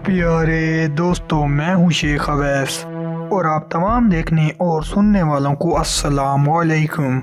प्यारे दोस्तों, मैं हूँ शेख अवैस और आप तमाम देखने और सुनने वालों को अस्सलाम वालेकुम।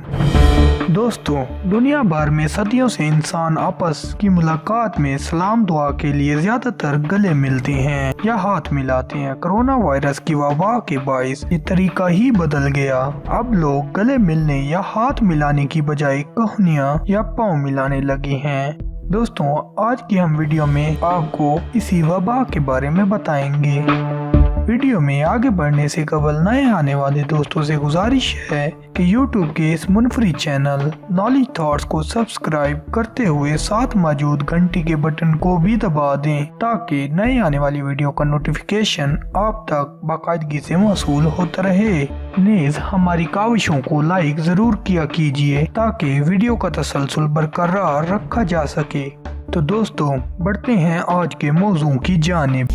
दोस्तों, दुनिया भर में सदियों से इंसान आपस की मुलाकात में सलाम दुआ के लिए ज्यादातर गले मिलते हैं या हाथ मिलाते हैं। कोरोना वायरस की वबा के बाइस ये तरीका ही बदल गया। अब लोग गले मिलने या हाथ मिलाने की बजाय कहानियाँ या पाँव मिलाने लगे हैं। दोस्तों, आज की हम वीडियो में आपको इसी वबा के बारे में बताएंगे। वीडियो में आगे बढ़ने से कबल नए आने वाले दोस्तों से गुजारिश है कि YouTube के इस मुनफरिद चैनल नॉलेज थॉट्स को सब्सक्राइब करते हुए साथ मौजूद घंटी के बटन को भी दबा दें ताकि नए आने वाली वीडियो का नोटिफिकेशन आप तक बाकायदगी से मौसूल होता रहे। नेज़ हमारी काविशों को लाइक जरूर किया कीजिए ताकि वीडियो का तसलसल बरकरार रखा जा सके। तो दोस्तों, बढ़ते हैं आज के मौजू की जानिब।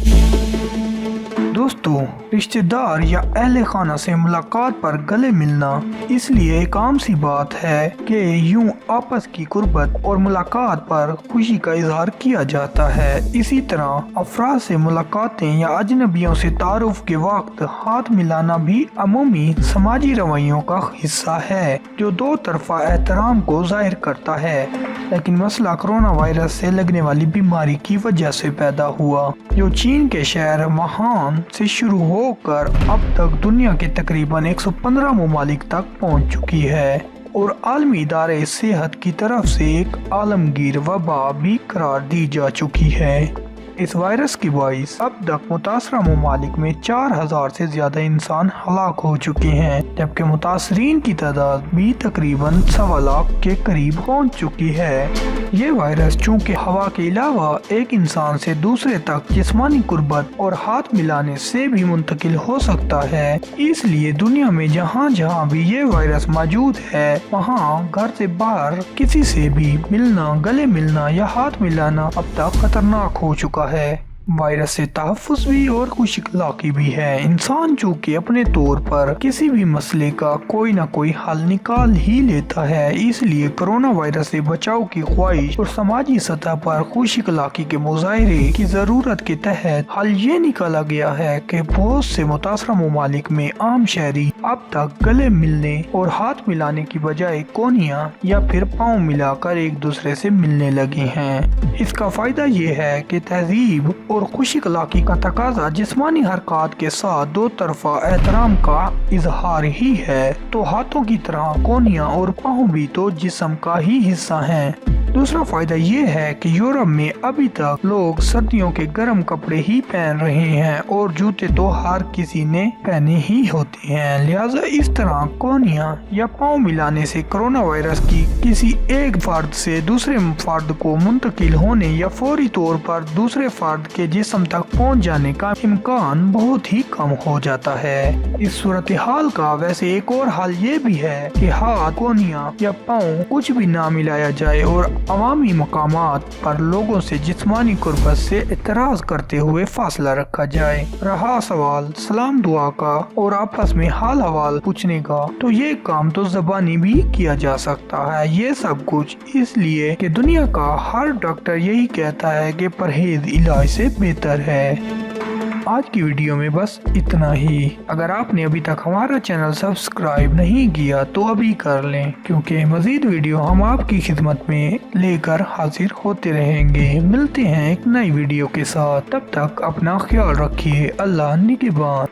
दोस्तों, रिश्तेदार या अहले खाना से मुलाकात पर गले मिलना इसलिए एक आम सी बात है कि यूं आपस की कुर्बत और मुलाकात पर खुशी का इजहार किया जाता है। इसी तरह अफराद से मुलाकातें या अजनबियों से तारुफ के वक्त हाथ मिलाना भी अमूमी समाजी रवैयों का हिस्सा है जो दो तरफा एहतराम को जाहिर करता है। लेकिन मसला कोरोना वायरस से लगने वाली बीमारी की वजह से पैदा हुआ जो चीन के शहर वुहान से शुरू होकर अब तक दुनिया के तकरीबन 115 ममालिक तक पहुंच चुकी है और आलमी इदारे सेहत की तरफ से एक आलमगीर वबा भी करार दी जा चुकी है। इस वायरस की बाइस अब तक मुतासरा ममालिक में 4000 से ज्यादा इंसान हलाक हो चुके हैं, जबकि मुतासरीन की तादाद भी तकरीबन 1.25 लाख के करीब पहुंच चुकी है। ये वायरस चूँकि हवा के अलावा एक इंसान से दूसरे तक जिस्मानी कुर्बत और हाथ मिलाने से भी मुंतकिल हो सकता है, इसलिए दुनिया में जहाँ जहाँ भी ये वायरस मौजूद है वहाँ घर से बाहर किसी से भी मिलना, गले मिलना या हाथ मिलाना अब तक खतरनाक हो चुका है। वायरस से तहफ़्फ़ुज़ भी और खुश इखलाक़ी भी है। इंसान चूँकि अपने तौर पर किसी भी मसले का कोई न कोई हल निकाल ही लेता है, इसलिए कोरोना वायरस से बचाव की ख्वाहिश और समाजी सतह पर खुश इखलाक़ी के मुजाहरे की ज़रूरत के तहत हल ये निकाला गया है कि बहुत से मुतासरा ममालिक में आम शहरी अब तक गले मिलने और हाथ मिलाने की बजाय कोनियाँ या फिर पाँव मिलाकर एक दूसरे से मिलने लगे हैं। इसका फायदा ये है कि तहजीब और खुश इखलाक़ी का तकाजा जिस्मानी हरकत के साथ दो तरफा एहतराम का इजहार ही है, तो हाथों की तरह कोनियाँ और पाँव भी तो जिस्म का ही हिस्सा हैं। दूसरा फायदा ये है कि यूरोप में अभी तक लोग सर्दियों के गर्म कपड़े ही पहन रहे हैं और जूते तो हर किसी ने पहने ही होते हैं, लिहाजा इस तरह कोनियाँ या पाँव मिलाने से कोरोना वायरस की किसी एक फर्द से दूसरे फर्द को मुंतकिल होने या फौरी तौर पर दूसरे फर्द के जिस्म तक पहुंच जाने का इम्कान बहुत ही कम हो जाता है। इस सूरत हाल का वैसे एक और हाल ये भी है कि हाथ, कोनियाँ या पाँव कुछ भी ना मिलाया जाए और अवामी मकामात पर लोगों से जिस्मानी कुर्बत से एतराज करते हुए फासला रखा जाए। रहा सवाल सलाम दुआ का और आपस में हाल हवाल पूछने का, तो ये काम तो ज़बानी भी किया जा सकता है। ये सब कुछ इसलिए कि दुनिया का हर डॉक्टर यही कहता है कि परहेज इलाज से बेहतर है। आज की वीडियो में बस इतना ही। अगर आपने अभी तक हमारा चैनल सब्सक्राइब नहीं किया तो अभी कर लें, क्योंकि मजीद वीडियो हम आपकी खिदमत में लेकर हाजिर होते रहेंगे। मिलते हैं एक नई वीडियो के साथ, तब तक अपना ख्याल रखिए। अल्लाह निगहबान।